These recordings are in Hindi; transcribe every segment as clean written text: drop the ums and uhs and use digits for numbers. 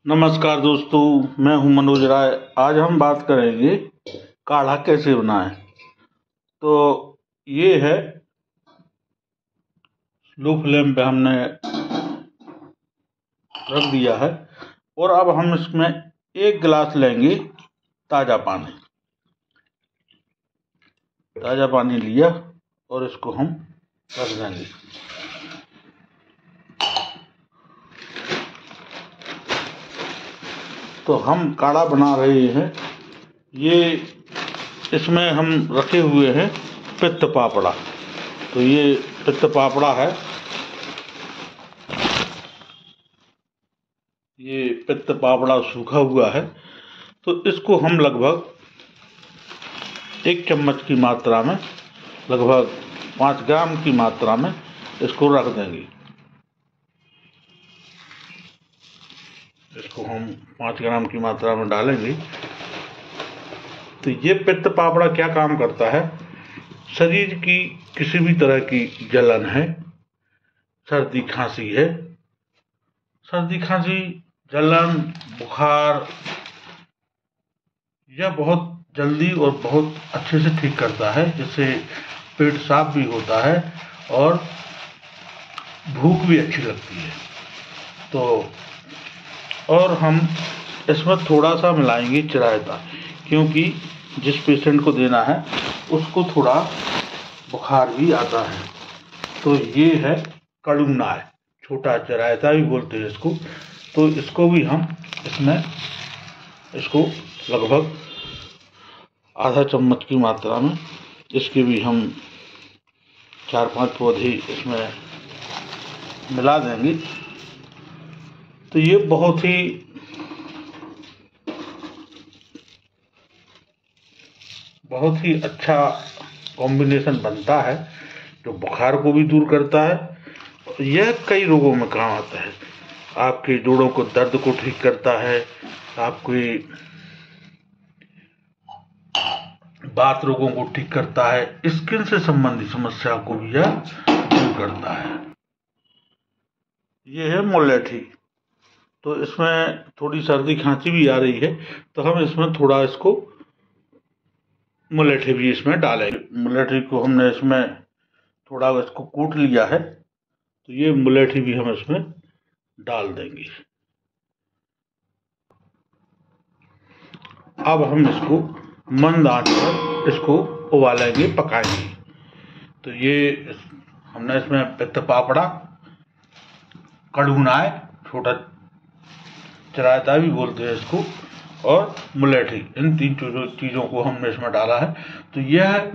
नमस्कार दोस्तों, मैं हूं मनोज राय। आज हम बात करेंगे काढ़ा कैसे बनाएं। तो ये है, लो फ्लेम पे हमने रख दिया है और अब हम इसमें 1 गिलास लेंगे ताज़ा पानी। ताज़ा पानी लिया और इसको हम रख देंगे। तो हम काढ़ा बना रहे हैं। ये इसमें हम रखे हुए हैं पित्त पापड़ा। तो ये पित्त पापड़ा है, ये पित्त पापड़ा सूखा हुआ है। तो इसको हम लगभग 1 चम्मच की मात्रा में, लगभग 5 ग्राम की मात्रा में इसको रख देंगे। इसको हम 5 ग्राम की मात्रा में डालेंगे। तो ये पित्त पापड़ा क्या काम करता है? शरीर की किसी भी तरह की जलन है, सर्दी खांसी है, सर्दी खांसी, जलन, बुखार, यह बहुत जल्दी और बहुत अच्छे से ठीक करता है। जिससे पेट साफ भी होता है और भूख भी अच्छी लगती है। तो और हम इसमें थोड़ा सा मिलाएंगे चिरायता, क्योंकि जिस पेशेंट को देना है उसको थोड़ा बुखार भी आता है। तो ये है कड़ूनाय, छोटा चिरायता भी बोलते हैं इसको। तो इसको भी हम इसमें, इसको लगभग आधा चम्मच की मात्रा में, इसके भी हम 4-5 पौधे इसमें मिला देंगे। तो ये बहुत ही अच्छा कॉम्बिनेशन बनता है, जो बुखार को भी दूर करता है। यह कई रोगों में काम आता है। आपके जोड़ों को, दर्द को ठीक करता है, आपके बात रोगों को ठीक करता है, स्किन से संबंधित समस्या को भी यह दूर करता है। यह है मुलेठी। तो इसमें थोड़ी सर्दी खांसी भी आ रही है, तो हम इसमें थोड़ा इसको मुलेठी भी इसमें डालेंगे। मुलेठी को हमने इसमें थोड़ा इसको कूट लिया है, तो ये मुलेठी भी हम इसमें डाल देंगे। अब हम इसको मंद आंच पर इसको उबालेंगे, पकाएंगे। तो ये हमने इसमें पित्त पापड़ा, कड़ूनाय, छोटा चिरायता भी बोलते हैं इसको, और मुलेठी, इन 3 चीज़ों को हमने इसमें डाला है। तो यह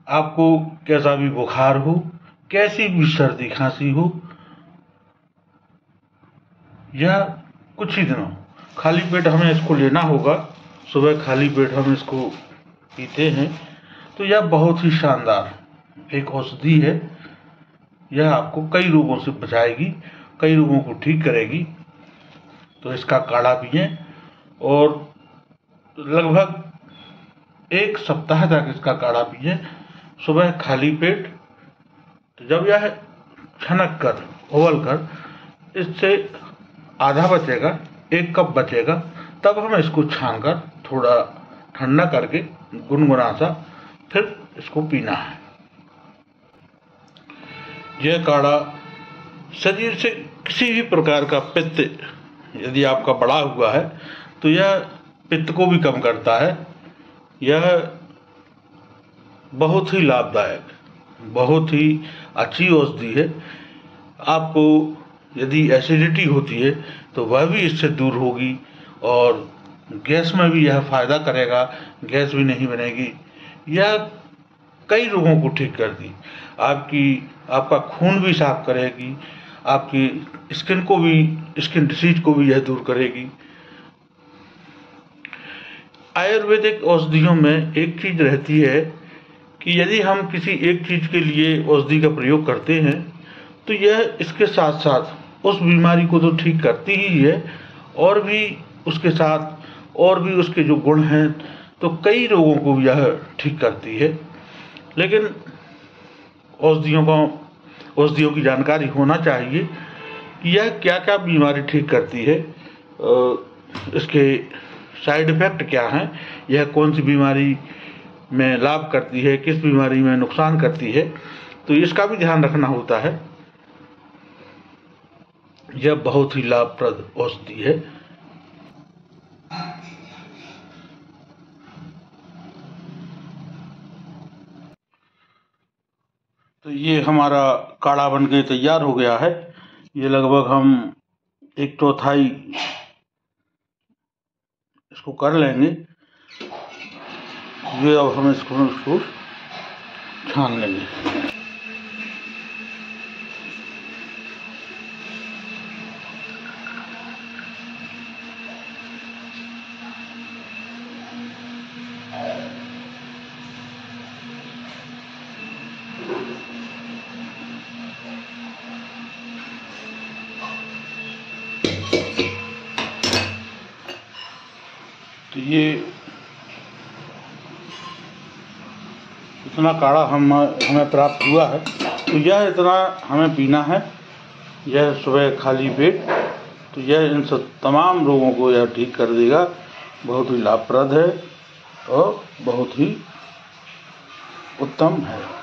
आपको कैसा भी बुखार हो, कैसी भी सर्दी खांसी हो, यह कुछ ही दिनों, खाली पेट हमें इसको लेना होगा। सुबह खाली पेट हम इसको पीते हैं। तो यह बहुत ही शानदार एक औषधि है। यह आपको कई रोगों से बचाएगी, कई रोगों को ठीक करेगी। तो इसका काढ़ा पिएं और लगभग 1 सप्ताह तक इसका काढ़ा पिएं, सुबह खाली पेट। तो जब यह छनक कर, उबल कर इससे आधा बचेगा, 1 कप बचेगा, तब हम इसको छान कर थोड़ा ठंडा करके गुनगुना सा फिर इसको पीना है। यह काढ़ा शरीर से किसी भी प्रकार का पित्त यदि आपका बढ़ा हुआ है, तो यह पित्त को भी कम करता है। यह बहुत ही लाभदायक, बहुत ही अच्छी औषधि है। आपको यदि एसिडिटी होती है तो वह भी इससे दूर होगी, और गैस में भी यह फायदा करेगा, गैस भी नहीं बनेगी। यह कई रोगों को ठीक कर दी, आपका खून भी साफ करेगी, आपकी स्किन को भी, स्किन डिसीज को भी यह दूर करेगी। आयुर्वेदिक औषधियों में एक चीज रहती है कि यदि हम किसी एक चीज के लिए औषधि का प्रयोग करते हैं, तो यह इसके साथ साथ उस बीमारी को तो ठीक करती ही है, और भी उसके साथ और भी उसके जो गुण हैं, तो कई रोगों को यह ठीक करती है। लेकिन औषधियों की जानकारी होना चाहिए कि यह क्या क्या बीमारी ठीक करती है। इसके साइड इफ़ेक्ट क्या हैं, यह कौन सी बीमारी में लाभ करती है, किस बीमारी में नुकसान करती है, तो इसका भी ध्यान रखना होता है। यह बहुत ही लाभप्रद औषधि है। तो ये हमारा काढ़ा बन के तैयार हो गया है। ये लगभग हम 1/4 इसको कर लेंगे। ये अब हम इसको छान लेंगे। तो ये इतना काढ़ा हमें प्राप्त हुआ है। तो यह इतना हमें पीना है, यह सुबह खाली पेट। तो यह इन सब तमाम रोगों को यह ठीक कर देगा। बहुत ही लाभप्रद है और बहुत ही उत्तम है।